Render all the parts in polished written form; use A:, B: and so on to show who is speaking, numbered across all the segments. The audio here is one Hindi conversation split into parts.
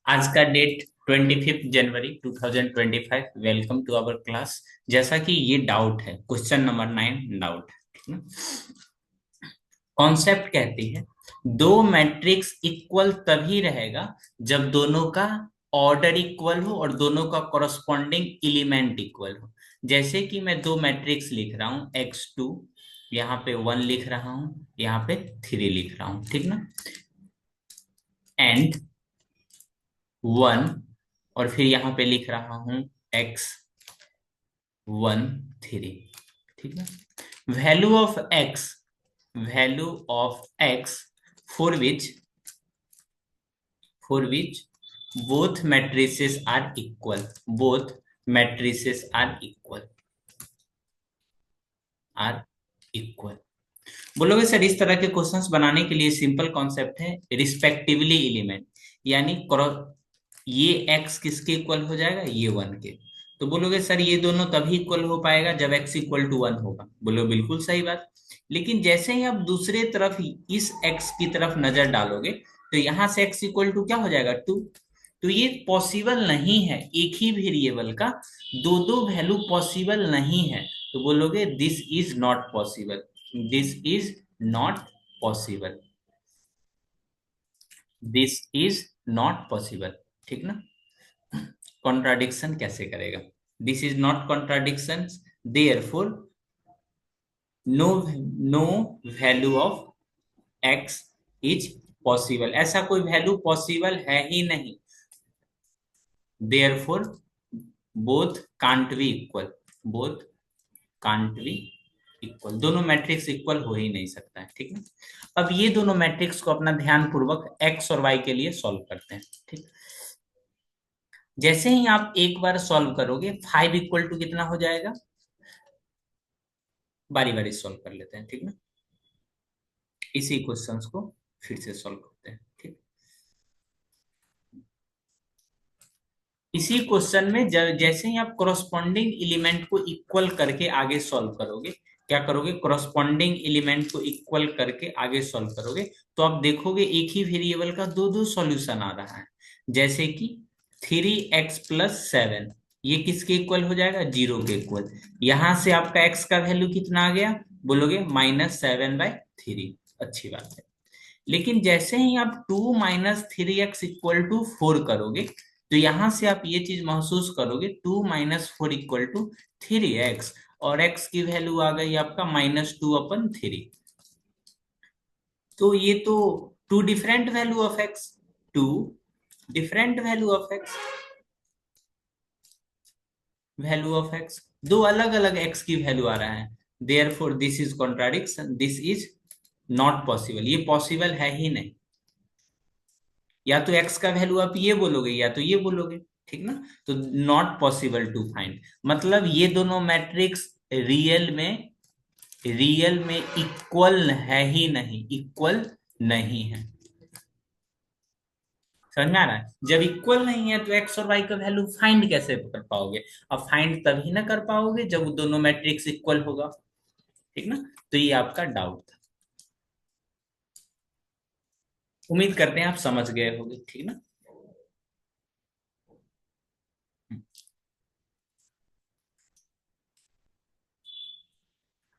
A: आज का डेट 25 जनवरी 2025। Welcome to our class. जैसा कि ये डाउट है, क्वेश्चन नंबर 9 डाउट है, ठीक ना। कॉन्सेप्ट कहती है दो मैट्रिक्स इक्वल तभी रहेगा जब दोनों का ऑर्डर इक्वल हो और दोनों का कॉरस्पॉन्डिंग एलिमेंट इक्वल हो। जैसे कि मैं दो मैट्रिक्स लिख रहा हूं x2, यहाँ पे 1 लिख रहा हूं, यहाँ पे 3 लिख रहा हूं, ठीक ना। एंड 1, और फिर यहाँ पे लिख रहा हूं x1 3, ठीक है। Value of x, value of x for which both matrices are equal, both matrices are equal. बोलोगे सर इस तरह के क्वेश्चंस बनाने के लिए सिंपल कॉन्सेप्ट है रिस्पेक्टिवली एलिमेंट, यानी ये x किसके इक्वल हो जाएगा, ये 1 के। तो बोलोगे सर ये दोनों तभी इक्वल हो पाएगा जब x इक्वल टू 1 होगा। बोलो बिल्कुल सही बात। लेकिन जैसे ही आप दूसरे तरफ इस x की तरफ नजर डालोगे तो यहां से x इक्वल टू क्या हो जाएगा, 2। तो ये पॉसिबल नहीं है, एक ही वेरिएबल का दो दो वैल्यू पॉसिबल नहीं है। तो बोलोगे this is not possible, this is not possible, this is not possible, ठीक ना। कॉन्ट्राडिक्शन कैसे करेगा, this is not contradiction, therefore no, no value of X is possible, ऐसा कोई वैल्यू पॉसिबल है ही नहीं। देयरफॉर both can't be equal, both can't be equal, दोनों मैट्रिक्स इक्वल हो ही नहीं सकता है, ठीक है। अब ये दोनों मैट्रिक्स को अपना ध्यान पूर्वक एक्स और वाई के लिए सॉल्व करते हैं, ठीक। जैसे ही आप एक बार सॉल्व करोगे 5 इक्वल टू कितना हो जाएगा, बारी बारी सॉल्व कर लेते हैं, ठीक ना। इसी क्वेश्चंस को फिर से सॉल्व करते हैं, ठीक। इसी क्वेश्चन में जैसे ही आप कॉरस्पॉन्डिंग एलिमेंट को इक्वल करके आगे सॉल्व करोगे, क्या करोगे, कॉरस्पॉन्डिंग एलिमेंट को इक्वल करके आगे सॉल्व करोगे, तो आप देखोगे एक ही वेरिएबल का दो दो सॉल्यूशन आ रहा है। जैसे कि 3x+7, ये किसके इक्वल हो जाएगा, 0 के इक्वल। यहां से आपका x का वैल्यू कितना आ गया, बोलोगे -7/3, अच्छी बात है। लेकिन जैसे ही आप 2 - 3x = 4 करोगे, तो यहां से आप ये चीज महसूस करोगे 2 - 4 = 3x, और x की वैल्यू आ गई आपका -2/3। तो ये तो two different value of x, two different value of x, value of x, दो अलग अलग x की वैल्यू आ रहा है। Therefore this is contradiction, this is not possible, ये पॉसिबल है ही नहीं। या तो x का वैल्यू आप ये बोलोगे या तो ये बोलोगे, ठीक ना। तो नॉट पॉसिबल टू फाइंड, मतलब ये दोनों मैट्रिक्स रियल में इक्वल है ही नहीं, इक्वल नहीं है। समझ में आ रहा है, जब इक्वल नहीं है तो एक्स और वाई का वैल्यू फाइंड कैसे कर पाओगे। अब फाइंड तभी ना कर पाओगे जब दोनों मैट्रिक्स इक्वल होगा, ठीक ना। तो ये आपका डाउट था, उम्मीद करते हैं आप समझ गए होंगे, ठीक ना।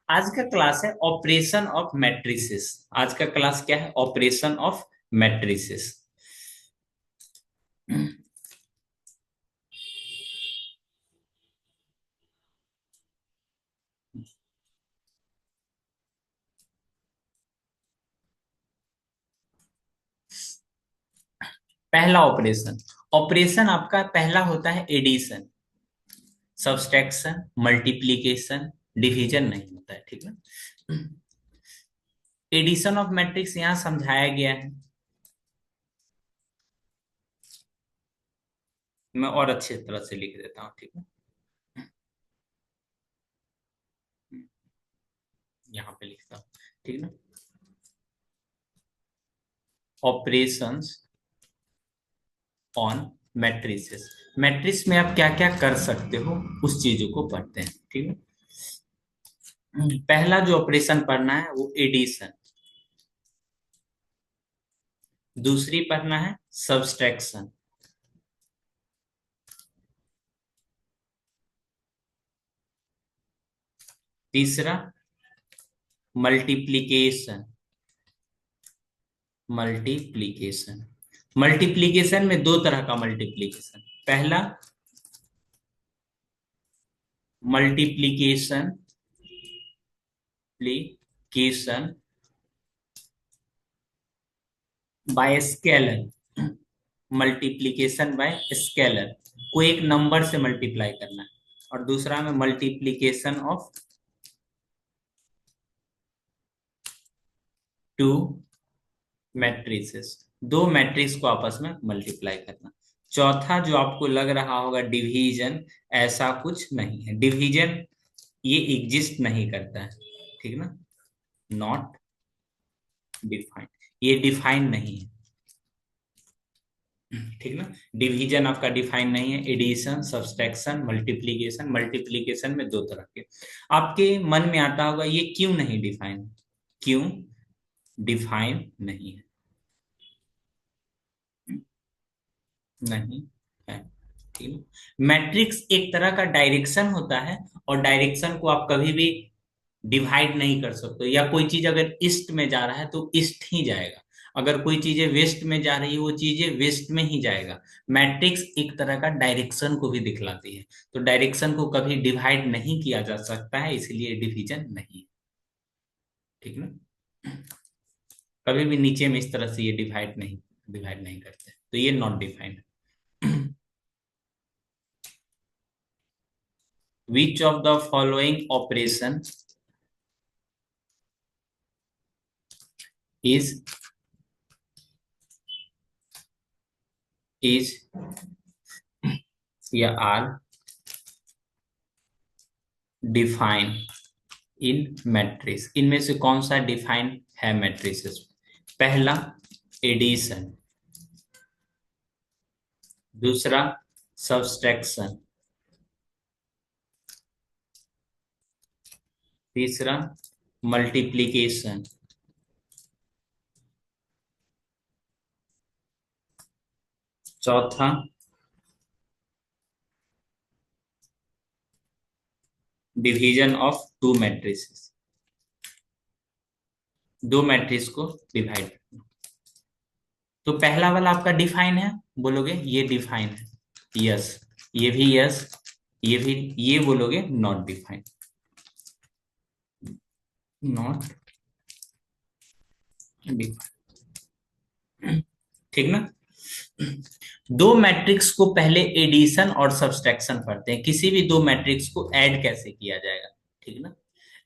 A: आज का क्लास है ऑपरेशन ऑफ मैट्रिसेस। आज का क्लास क्या है, ऑपरेशन ऑफ मैट्रिसेस। पहला ऑपरेशन, ऑपरेशन आपका पहला होता है एडिशन, सब्सट्रैक्शन, मल्टीप्लीकेशन, डिवीजन नहीं होता है, ठीक है। एडिशन ऑफ मैट्रिक्स यहां समझाया गया है, मैं और अच्छे तरह से लिख देता हूं, ठीक है। यहाँ पे लिखता हूँ, ठीक है ना। ऑपरेशंस ऑन मैट्रिसेस, मैट्रिक्स में आप क्या क्या कर सकते हो उस चीजों को पढ़ते हैं, ठीक है। पहला जो ऑपरेशन पढ़ना है वो एडिशन, दूसरी पढ़ना है सब्सट्रैक्शन, तीसरा मल्टीप्लीकेशन। मल्टीप्लीकेशन मल्टीप्लीकेशन में दो तरह का मल्टीप्लीकेशन। पहला मल्टीप्लीकेशन प्लीकेशन by scalar. Multiplication by scalar, को एक नंबर से मल्टीप्लाई करना है। और दूसरा में मल्टीप्लीकेशन ऑफ टू मैट्रिसेस, दो मैट्रिक्स को आपस में मल्टीप्लाई करना। चौथा जो आपको लग रहा होगा डिवीजन, ऐसा कुछ नहीं है। डिवीजन ये एग्जिस्ट नहीं करता है, ठीक ना, नॉट डिफाइंड, ये डिफाइन नहीं है, ठीक ना। डिवीजन आपका डिफाइन नहीं है। Addition, subtraction, multiplication. मल्टीप्लीकेशन में दो तरह के। आपके मन में आता होगा ये क्यों नहीं डिफाइन, क्यों डिफाइन नहीं है, नहीं है, ठीक है। मैट्रिक्स एक तरह का डायरेक्शन होता है, और डायरेक्शन को आप कभी भी डिवाइड नहीं कर सकते। या कोई चीज अगर ईस्ट में जा रहा है तो ईस्ट ही जाएगा, अगर कोई चीजें वेस्ट में जा रही है वो चीजें वेस्ट में ही जाएगा। मैट्रिक्स एक तरह का डायरेक्शन को भी दिखलाती है, तो डायरेक्शन को कभी डिवाइड नहीं किया जा सकता है, इसलिए डिवीजन नहीं है, ठीक ना। कभी भी नीचे में इस तरह से ये डिवाइड नहीं करते, तो ये not defined. Which of the following operation is या आर डिफाइन इन मैट्रिक्स, इनमें से कौन सा डिफाइन है मैट्रिसेस। पहला एडिशन, दूसरा सब्सट्रैक्शन, तीसरा मल्टीप्लीकेशन, चौथा डिवीजन ऑफ टू मैट्रिसेस, दो मैट्रिक्स को डिवाइड करना। तो पहला वाला आपका डिफाइन है, बोलोगे ये डिफाइन है, यस। ये भी यस, ये भी, ये बोलोगे नॉट डिफाइन, नॉट डिफाइन, ठीक ना। दो मैट्रिक्स को पहले एडिशन और सब्सट्रैक्शन पढ़ते हैं, किसी भी दो मैट्रिक्स को ऐड कैसे किया जाएगा, ठीक ना।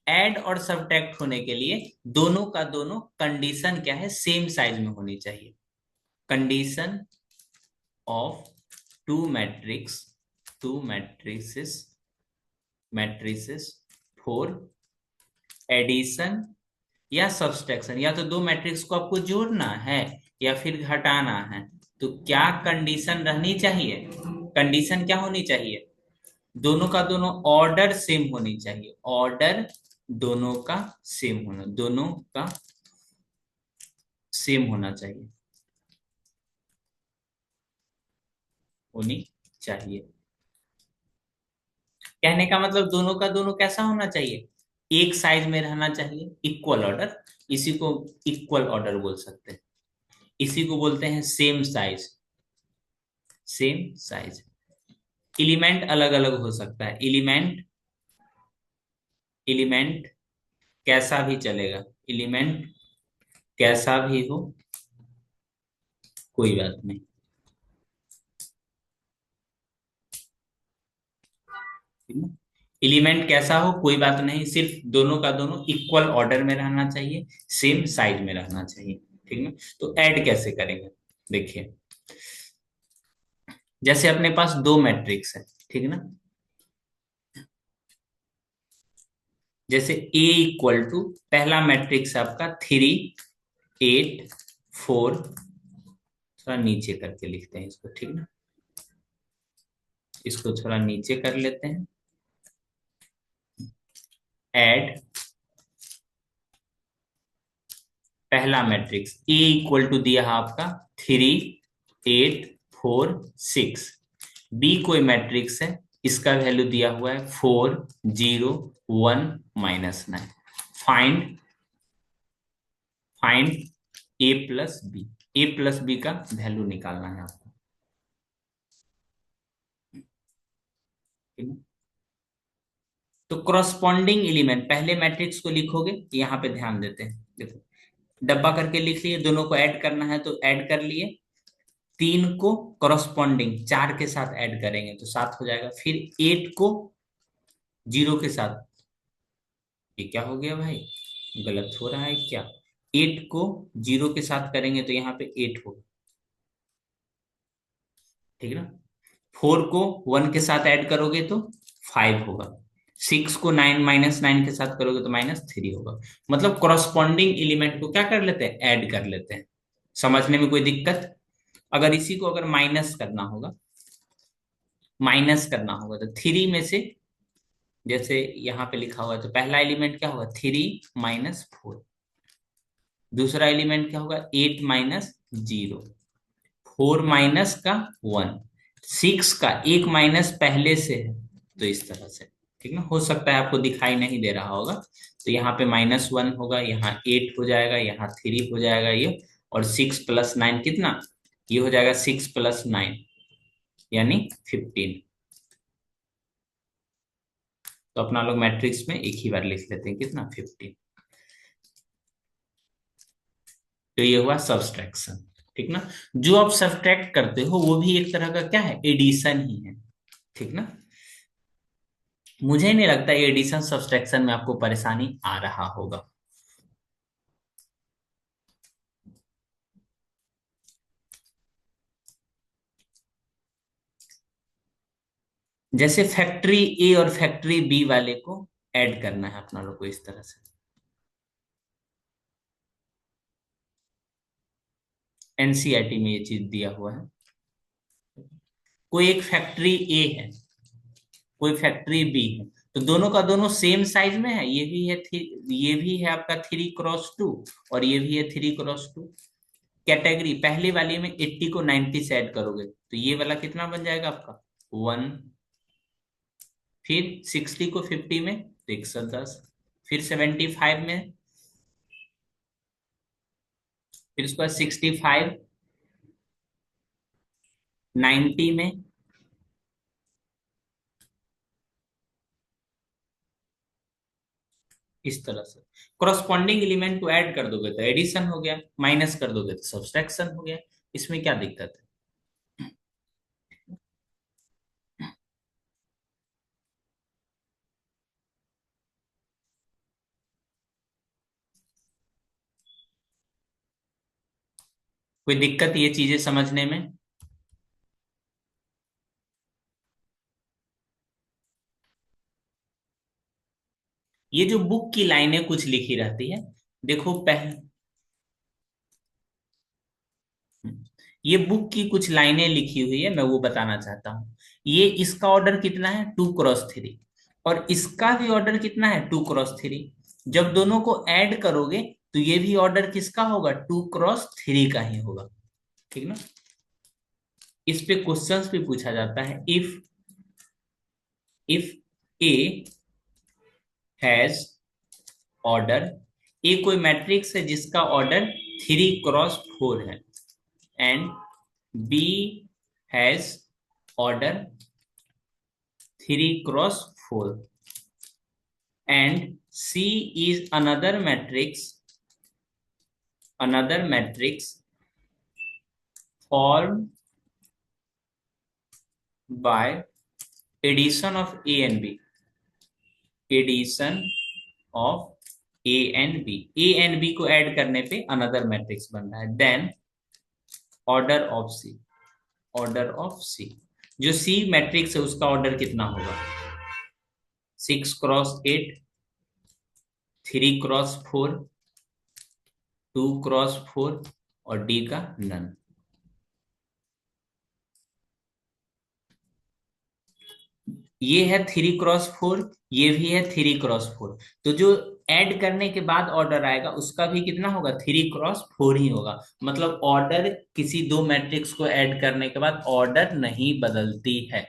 A: ऐड और सब्ट्रैक्ट होने के लिए दोनों का दोनों कंडीशन क्या है, सेम साइज में होनी चाहिए। Condition of two matrix, two matrices for addition या सब्सट्रैक्शन, या तो दो मैट्रिक्स को आपको जोड़ना है या फिर घटाना है, तो क्या कंडीशन रहनी चाहिए, कंडीशन क्या होनी चाहिए, दोनों का दोनों ऑर्डर सेम होनी चाहिए। ऑर्डर दोनों का सेम होना, दोनों का सेम होना चाहिए, होनी चाहिए। कहने का मतलब दोनों का दोनों कैसा होना चाहिए, एक साइज में रहना चाहिए, इक्वल ऑर्डर। इसी को इक्वल ऑर्डर बोल सकते हैं, इसी को बोलते हैं same size. Same size, element अलग अलग हो सकता है, एलिमेंट, एलिमेंट कैसा भी चलेगा, एलिमेंट कैसा भी हो कोई बात नहीं, एलिमेंट कैसा हो कोई बात नहीं, सिर्फ दोनों का दोनों इक्वल ऑर्डर में रहना चाहिए, सेम साइज में रहना चाहिए, ठीक है। तो ऐड कैसे करेंगे, देखिए, जैसे अपने पास दो मैट्रिक्स है, ठीक है ना। जैसे A इक्वल टू, पहला मैट्रिक्स आपका 3 8 4, थोड़ा नीचे करके लिखते हैं इसको, ठीक ना, इसको थोड़ा नीचे कर लेते हैं। ऐड पहला मैट्रिक्स A इक्वल टू दिया है आपका 3 8 4 6, B कोई मैट्रिक्स है इसका वैल्यू दिया हुआ है 4 0 1 -9। फाइंड ए प्लस बी। ए प्लस बी का वैल्यू निकालना है आपको। ठीक है? तो क्रॉसपॉन्डिंग एलिमेंट पहले मैट्रिक्स को लिखोगे, यहाँ पे ध्यान देते हैं। देखो, डब्बा करके लिख लिए, दोनों को ऐड करना है तो ऐड कर लिए। 3 को करस्पॉन्डिंग 4 के साथ ऐड करेंगे तो 7 हो जाएगा। फिर 8 को 0 के साथ, ये क्या हो गया भाई, गलत हो रहा है क्या। 8 को 0 के साथ करेंगे तो यहाँ पे 8 होगा। ठीक है ना। 4 को 1 के साथ ऐड करोगे तो 5 होगा। 6 को 9 -9 के साथ करोगे तो -3 होगा। मतलब करस्पॉन्डिंग एलिमेंट को क्या कर लेते हैं, ऐड कर लेते हैं। समझने में कोई दिक्कत। अगर इसी को अगर माइनस करना होगा तो 3 में से, जैसे यहाँ पे लिखा हुआ है, तो पहला एलिमेंट क्या होगा, 3 - 4। दूसरा एलिमेंट क्या होगा, 8 - 0। 4 - 1। 6 का एक माइनस पहले से है, तो इस तरह से। ठीक ना, हो सकता है आपको दिखाई नहीं दे रहा होगा। तो यहाँ पे -1 होगा, यहाँ 8 हो जाएगा, यहाँ 3 हो जाएगा ये। और 6 + 9 कितना, ये हो जाएगा 6 + 9 यानी 15। तो अपना लोग मैट्रिक्स में एक ही बार लिख लेते हैं, कितना, 15। तो ये हुआ सब्सट्रैक्शन। ठीक ना। जो आप सब्सट्रैक्ट करते हो वो भी एक तरह का क्या है, एडिशन ही है। ठीक ना। मुझे नहीं लगता ये एडिशन सब्सट्रैक्शन में आपको परेशानी आ रहा होगा। जैसे फैक्ट्री ए और फैक्ट्री बी वाले को ऐड करना है अपना लोग को इस तरह से। एनसीईआरटी में ये चीज दिया हुआ है। कोई एक फैक्ट्री ए है, कोई फैक्ट्री बी है, तो दोनों का दोनों सेम साइज में है। ये भी है आपका 3x2 और ये भी है 3x2। कैटेगरी पहले वाले में 80 को 90 से ऐड करोगे तो ये वाला कितना बन जाएगा आपका, 1। फिर 60 को 50 में तो 110। फिर 75 में, फिर उसके बाद 65 90 में, इस तरह से। करस्पॉन्डिंग एलिमेंट को ऐड कर दोगे तो एडिशन हो गया, माइनस कर दोगे तो सब्सट्रैक्शन हो गया। इसमें क्या दिक्कत है। कोई दिक्कत ये चीजें समझने में। ये जो बुक की लाइनें कुछ लिखी रहती है, देखो पहले, ये बुक की कुछ लाइनें लिखी हुई है, मैं वो बताना चाहता हूँ। ये इसका ऑर्डर कितना है, 2x3। और इसका भी ऑर्डर कितना है, 2x3। जब दोनों को ऐड करोगे तो ये भी ऑर्डर किसका होगा, 2x3 का ही होगा। ठीक ना। इस पे क्वेश्चंस भी पूछा जाता है। If A has order, A कोई मैट्रिक्स है जिसका ऑर्डर 3x4 है, and B has order 3x4, and C is another matrix formed by addition of A and B, addition of A and B, A and B को ऐड करने पे another matrix बन रहा है। Then order of C, order of C, जो C मैट्रिक्स है उसका ऑर्डर कितना होगा, 6x8, 3x4, 2x4 और D का नन। ये है 3x4, ये भी है 3x4। तो जो ऐड करने के बाद ऑर्डर आएगा उसका भी कितना होगा, 3x4 ही होगा। मतलब ऑर्डर किसी दो मैट्रिक्स को ऐड करने के बाद ऑर्डर नहीं बदलती है।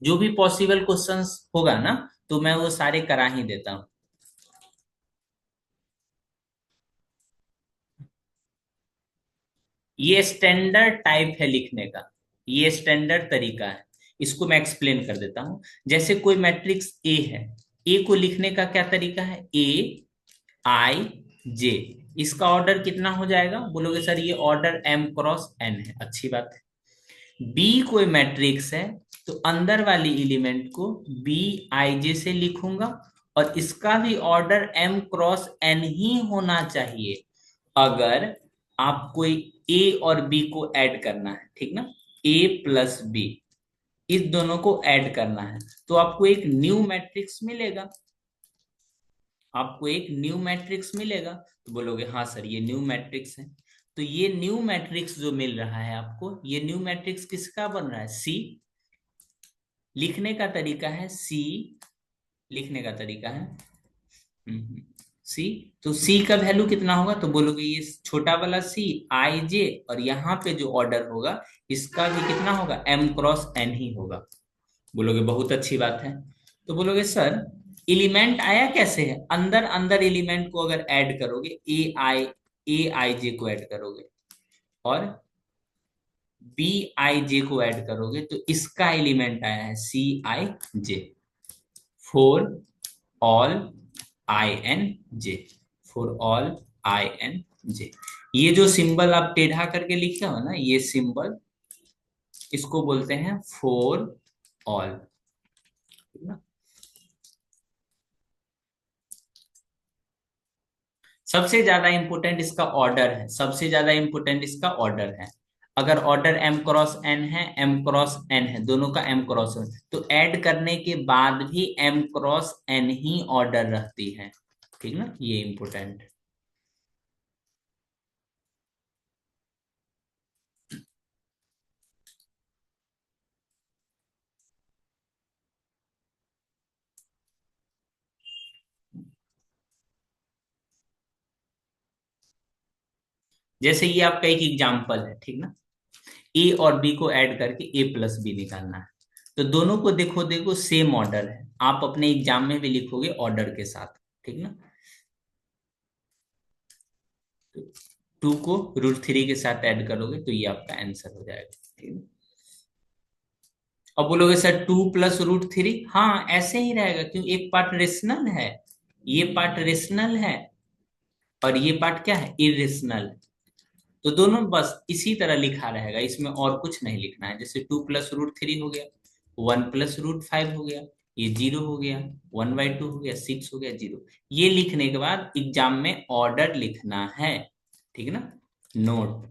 A: जो भी पॉसिबल क्वेश्चंस होगा ना, तो मैं वो सारे करा ही देता हूँ। ये स्टैंडर्ड टाइप है लिखने का, ये स्टैंडर्ड तरीका है। इसको मैं एक्सप्लेन कर देता हूं। जैसे कोई मैट्रिक्स ए है, ए को लिखने का क्या तरीका है? ए आई जे। इसका ऑर्डर कितना हो जाएगा? बोलोगे सर ये ऑर्डर एम क्रॉस एन है, अच्छी बात है। बी कोई मैट्रिक्स है, तो अंदर वाली एलिमेंट को बी आई जे से लिखूंगा, और इसका भी ऑर्डर एम क्रॉस एन ही होना चाहिए। अगर आपको ए और बी को ऐड करना है, ठीक ना, ए प्लस बी, इस दोनों को ऐड करना है, तो आपको एक न्यू मैट्रिक्स मिलेगा। आपको एक न्यू मैट्रिक्स मिलेगा। तो बोलोगे हाँ सर ये न्यू मैट्रिक्स है। तो ये न्यू मैट्रिक्स जो मिल रहा है आपको, ये न्यू मैट्रिक्स किसका बन रहा है? सी। लिखने का तरीका है सी, लिखने का तरीका है सी। तो सी का वैल्यू कितना होगा? तो बोलोगे ये छोटा वाला सी आई जे, और यहाँ पे जो ऑर्डर होगा इसका भी कितना होगा? एम क्रॉस एन ही होगा। बोलोगे बहुत अच्छी बात है। तो बोलोगे सर एलिमेंट आया कैसे है? अंदर अंदर एलिमेंट को अगर ऐड करोगे, ए आई जे को ऐड करोगे और बी आई जे को ऐड करोगे, तो इसका एलिमेंट आया है C I J. For all I and J, for all I and J. ये जो सिंबल आप टेढ़ा करके लिखे हो ना, ये सिंबल, इसको बोलते हैं फॉर ऑल। सबसे ज्यादा इंपोर्टेंट इसका ऑर्डर है, सबसे ज्यादा इंपोर्टेंट इसका ऑर्डर है। अगर ऑर्डर एम क्रॉस एन है, एम क्रॉस एन है, दोनों का एम क्रॉस है, तो ऐड करने के बाद भी एम क्रॉस एन ही ऑर्डर रहती है, ठीक ना, ये इंपोर्टेंट। जैसे ये आपका एक एग्जाम्पल है, ठीक ना, ए और बी को ऐड करके ए प्लस बी निकालना है। तो दोनों को देखो देखो सेम ऑर्डर है, आप अपने एग्जाम में भी लिखोगे ऑर्डर के साथ, ठीक ना। तो टू को रूट थ्री के साथ ऐड करोगे तो ये आपका आंसर हो जाएगा, ठीक है। अब बोलोगे sir two plus root three, हाँ ऐसे ही रहेगा, क्यों? एक पार्ट रेशनल है, ये पार्ट रेशनल है, और ये पार्ट क्या है? इरेशनल। तो दोनों बस इसी तरह लिखा रहेगा, इसमें और कुछ नहीं लिखना है। जैसे टू प्लस रूट थ्री हो गया, वन प्लस रूट फाइव हो गया, ये जीरो हो गया, वन बाई टू हो गया, सिक्स हो गया, जीरो। ये लिखने के बाद एग्जाम में ऑर्डर लिखना है, ठीक है ना। Note,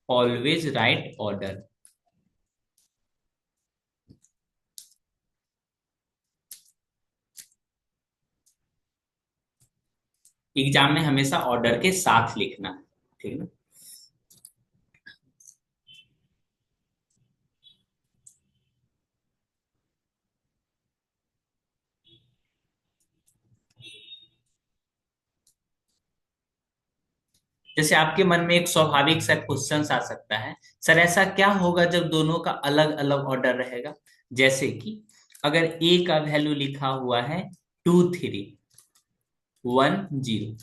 A: always right order. Exam में हमेशा ऑर्डर के साथ लिखना है, ठीक है ना। जैसे आपके मन में एक स्वाभाविक सा क्वेश्चन आ सकता है, सर ऐसा क्या होगा जब दोनों का अलग अलग ऑर्डर रहेगा? जैसे कि अगर ए का वैल्यू लिखा हुआ है टू थ्री वन जीरो,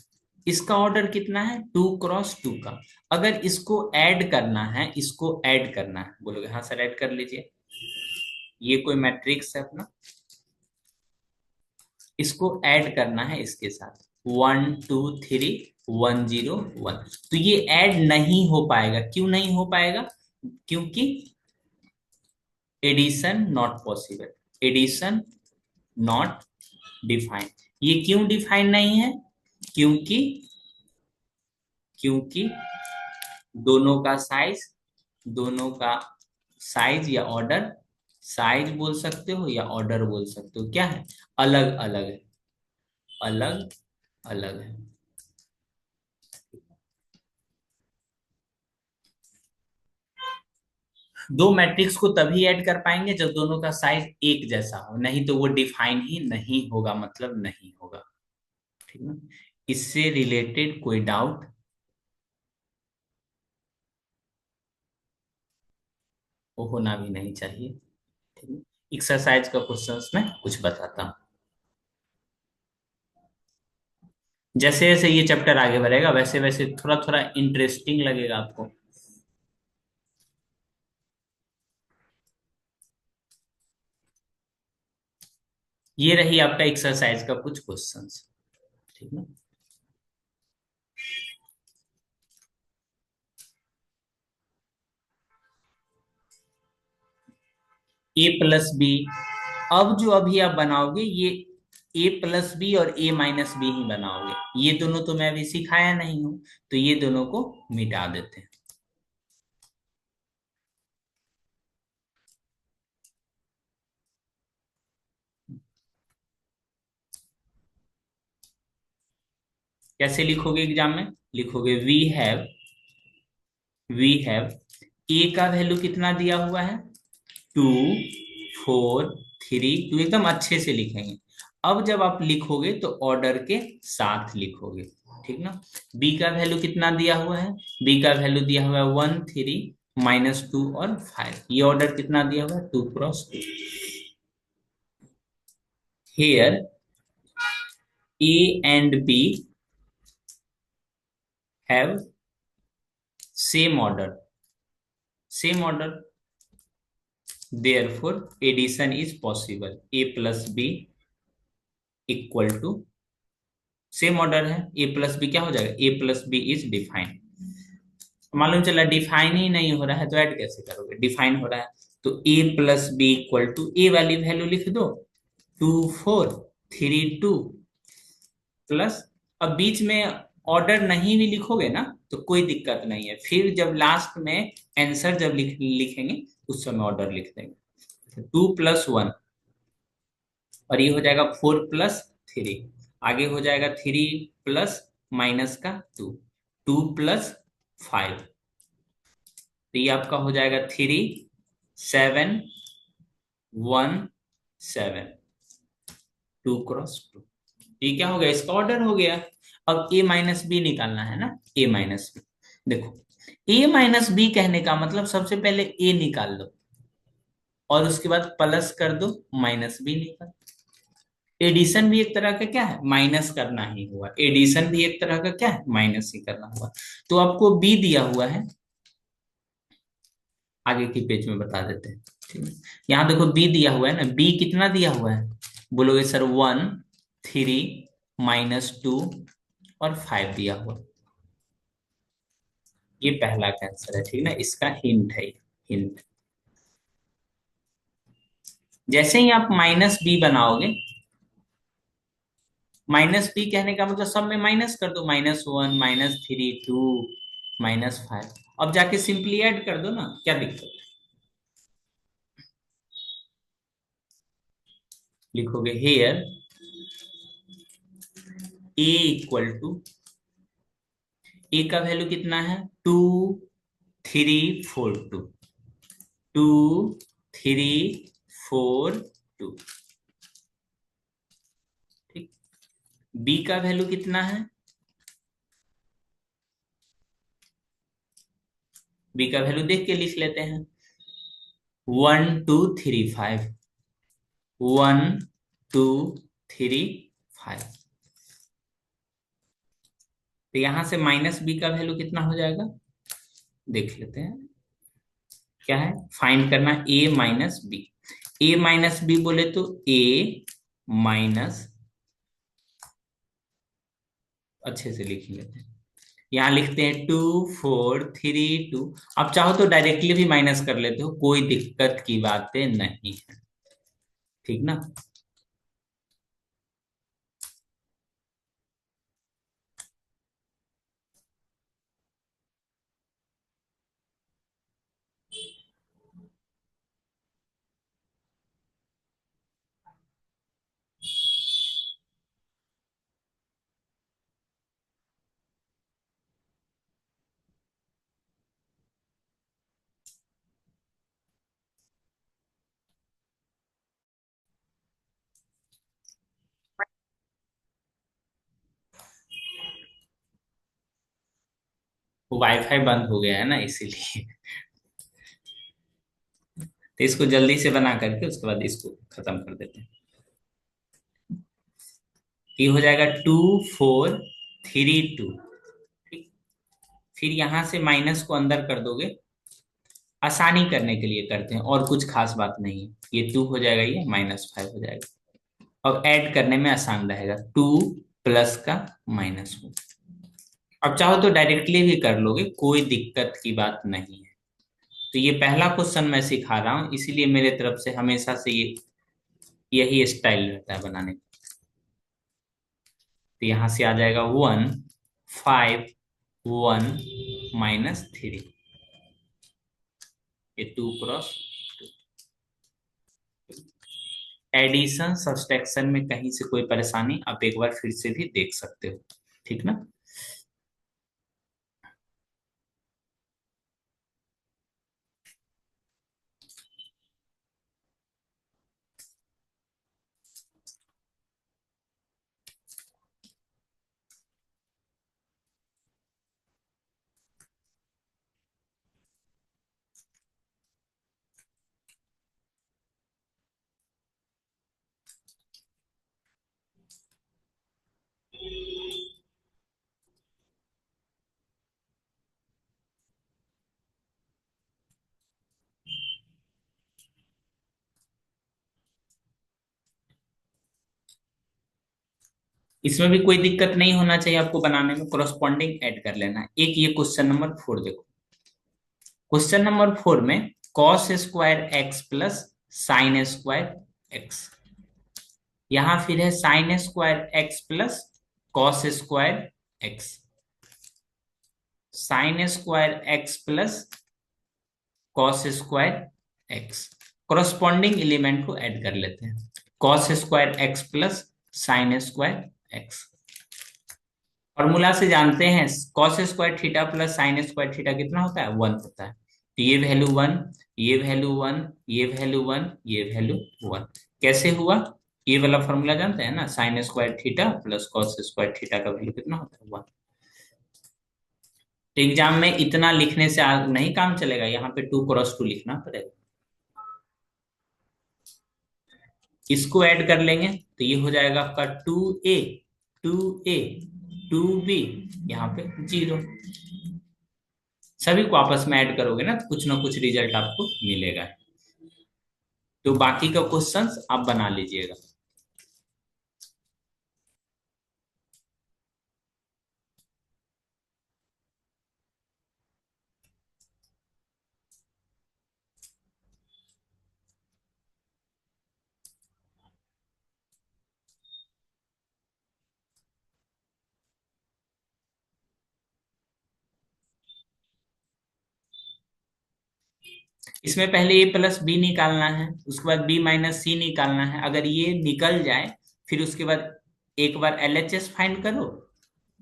A: इसका ऑर्डर कितना है? टू क्रॉस टू का। अगर इसको ऐड करना है, इसको ऐड करना है, बोलोगे हाँ सर ऐड कर लीजिए। ये कोई मैट्रिक्स है अपना, इसको ऐड करना है इसके साथ, one two three one zero one. तो ये ऐड नहीं हो पाएगा, क्यों नहीं हो पाएगा? क्योंकि addition not possible, addition not defined. ये क्यों डिफाइंड नहीं है? क्योंकि क्योंकि दोनों का साइज, दोनों का साइज या ऑर्डर, साइज बोल सकते हो या ऑर्डर बोल सकते हो, क्या है? अलग अलग है, अलग अलग है। दो मैट्रिक्स को तभी ऐड कर पाएंगे जब दोनों का साइज एक जैसा हो, नहीं तो वो डिफाइन ही नहीं होगा, मतलब नहीं होगा, ठीक है। इससे रिलेटेड कोई डाउट? वो होना भी नहीं चाहिए, ठीक है। एक्सरसाइज का क्वेश्चंस में कुछ बताता हूँ। जैसे जैसे ये चैप्टर आगे बढ़ेगा वैसे वैसे थोड़ा थोड़ा इंटरेस्टिंग लगेगा आपको। ये रही आपका एक्सरसाइज का कुछ क्वेश्चंस। ठीक है। ए प्लस बी, अब जो अभी आप बनाओगे ये ए प्लस बी और ए माइनस बी ही बनाओगे। ये दोनों तो मैं अभी सिखाया नहीं हूं, तो ये दोनों को मिटा देते हैं। कैसे लिखोगे एग्जाम में? लिखोगे वी हैव ए का वैल्यू कितना दिया हुआ है, 2 4 3, तो एकदम अच्छे से लिखेंगे। अब जब आप लिखोगे तो ऑर्डर के साथ लिखोगे। ठीक ना। बी का वैल्यू कितना दिया हुआ है, बी का वैल्यू दिया हुआ है 1 3 -2 और 5। ये ऑर्डर कितना दिया हुआ है, 2 × 2। Here A and B have same order, therefore addition is possible, a plus b equal to, same order है, ए प्लस बी क्या हो जाएगा, A plus B is defined. मालूम चला डिफाइन ही नहीं हो रहा है तो ऐड कैसे करोगे, डिफाइन हो रहा है। तो ए प्लस बी इक्वल टू ए वाली वैल्यू लिख दो, 2 4 3 2 प्लस, अब बीच में ऑर्डर नहीं भी लिखोगे ना तो कोई दिक्कत नहीं है, फिर जब लास्ट में आंसर जब लिखेंगे उस समय ऑर्डर लिख देंगे। 2 + 1 और ये हो जाएगा 4 + 3, आगे हो जाएगा 3 प्लस का 2 2 + 5, तो ये आपका हो जाएगा 3 7 1 7, 2 × 2। ये क्या हो गया, इसका ऑर्डर हो गया। अब ए माइनस बी निकालना है ना, ए माइनस बी। देखो, ए माइनस बी कहने का मतलब सबसे पहले ए निकाल लो और उसके बाद प्लस कर दो, माइनस बी निकाल। एडिशन भी एक तरह का क्या है, माइनस करना ही हुआ। एडिशन भी एक तरह का क्या है, माइनस ही करना हुआ। तो आपको बी दिया हुआ है, आगे की पेज में बता देते हैं। ठीक है। यहाँ देखो बी दिया हुआ है ना, बी कितना दिया हुआ है, बोलोगे सर 1 3 -2 और 5 दिया हुआ। ये पहला कैंसर है, ठीक ना, इसका हिंट है, हिंट। जैसे ही आप माइनस बी बनाओगे, माइनस बी कहने का मतलब सब में माइनस कर दो, -1 -3 2 -5। अब जाके सिंपली ऐड कर दो ना, क्या दिक्कत है। लिखोगे हेयर ए इक्वल टू, ए का वैल्यू कितना है, 2 3 4 2, 2 3 4 2। ठीक। बी का वैल्यू कितना है, बी का वैल्यू देख के लिख लेते हैं, 1 2 3 5, 1 2 3 5। तो यहां से माइनस बी का वैल्यू कितना हो जाएगा, देख लेते हैं। क्या है, फाइंड करना ए माइनस बी। ए माइनस बी बोले तो ए माइनस, अच्छे से लिख लेते हैं, यहाँ लिखते हैं 2 4 3 2। आप चाहो तो डायरेक्टली भी माइनस कर लेते हो, कोई दिक्कत की बातें नहीं है। ठीक ना। वाईफाई बंद हो गया है ना इसीलिए। तो इसको जल्दी से बना करके उसके बाद इसको खत्म कर देते हैं। ये हो जाएगा 2 4 3 2। ठीक। फिर यहां से माइनस को अंदर कर दोगे, आसानी करने के लिए करते हैं, और कुछ खास बात नहीं है। ये 2 हो जाएगा, ये -5 हो जाएगा। अब ऐड करने में आसान रहेगा, 2 प्लस का -1। अब चाहो तो डायरेक्टली भी कर लोगे, कोई दिक्कत की बात नहीं है। तो ये पहला क्वेश्चन मैं सिखा रहा हूं, इसीलिए मेरे तरफ से हमेशा से ये यही स्टाइल रहता है बनाने का। तो यहां से आ जाएगा 1 5 1 -3। ये 2 × 2। एडिशन सब्सट्रैक्शन में कहीं से कोई परेशानी आप एक बार फिर से भी देख सकते हो, ठीक ना। इसमें भी कोई दिक्कत नहीं होना चाहिए आपको बनाने में, कोरस्पॉन्डिंग ऐड कर लेना। एक ये क्वेश्चन नंबर 4 देखो। क्वेश्चन नंबर 4 में cos² x plus sin² x। यहां फिर है sin² x plus cos² x। sin² x plus cos² x। Corresponding element को ऐड कर लेते हैं, cos² x plus sin²x। Formula से जानते हैं cos² theta plus sin² theta कितना होता है, 1 होता है। तो ये वैल्यू 1, ये वैल्यू 1, ये वैल्यू 1, ये वैल्यू 1। कैसे हुआ, ये वाला फॉर्मूला जानते हैं ना, sin² theta plus cos² theta का वैल्यू कितना होता है, 1। तो एग्जाम में इतना लिखने से नहीं काम चलेगा, यहाँ पे 2 × 2 लिखना पड़ेगा। इसको ऐड कर लेंगे तो ये हो जाएगा आपका 2a 2a 2b, यहाँ पे 0। सभी को आपस में ऐड करोगे ना तो कुछ ना कुछ रिजल्ट आपको मिलेगा। तो बाकी का क्वेश्चंस आप बना लीजिएगा। इसमें पहले a प्लस बी निकालना है, उसके बाद b माइनस सी निकालना है। अगर ये निकल जाए फिर उसके बाद एक बार LHS फाइंड करो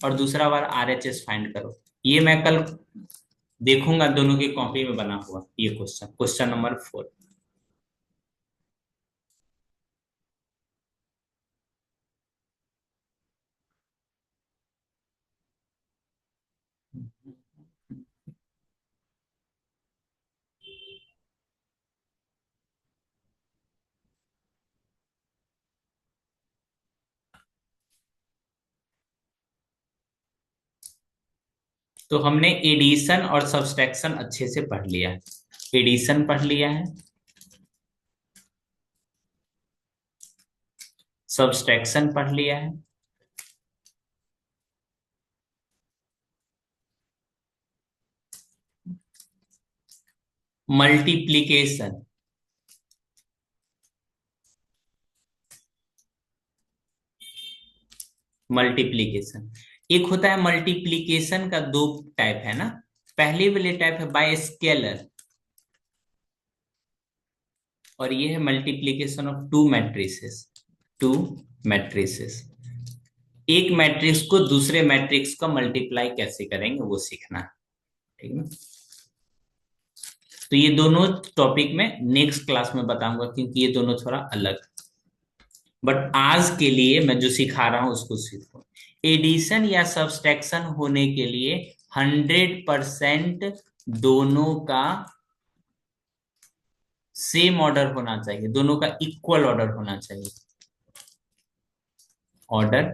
A: और दूसरा बार RHS फाइंड करो। ये मैं कल देखूंगा दोनों की कॉपी में बना हुआ ये क्वेश्चन नंबर 4। तो हमने एडिशन और सब्सट्रैक्शन अच्छे से पढ़ लिया है। एडिशन पढ़ लिया है, सब्सट्रैक्शन पढ़ लिया है, मल्टीप्लीकेशन। मल्टीप्लीकेशन एक होता है, मल्टीप्लीकेशन का 2 टाइप है ना। पहले वाले टाइप है बाय स्केलर, और ये है मल्टीप्लीकेशन ऑफ 2 मैट्रिसेस। 2 मैट्रिसेस, एक मैट्रिक्स को दूसरे मैट्रिक्स का मल्टीप्लाई कैसे करेंगे वो सीखना है, ठीक ना। तो ये दोनों टॉपिक में नेक्स्ट क्लास में बताऊंगा, क्योंकि ये दोनों थोड़ा अलग। बट आज के लिए मैं जो सिखा रहा हूं उसको सीखो। एडिशन या सब्सट्रैक्शन होने के लिए 100% दोनों का सेम ऑर्डर होना चाहिए, दोनों का इक्वल ऑर्डर होना चाहिए, ऑर्डर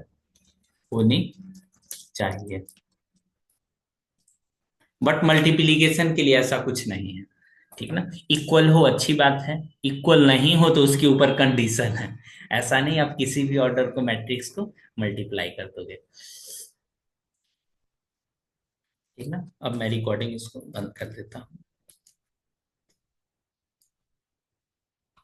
A: होनी चाहिए। बट मल्टीप्लीकेशन के लिए ऐसा कुछ नहीं है, ठीक ना। इक्वल हो अच्छी बात है, इक्वल नहीं हो तो उसके ऊपर कंडीशन है। ऐसा नहीं आप किसी भी ऑर्डर को, मैट्रिक्स को मल्टीप्लाई कर दोगे, ठीक ना। अब मैं रिकॉर्डिंग इसको बंद कर देता हूँ।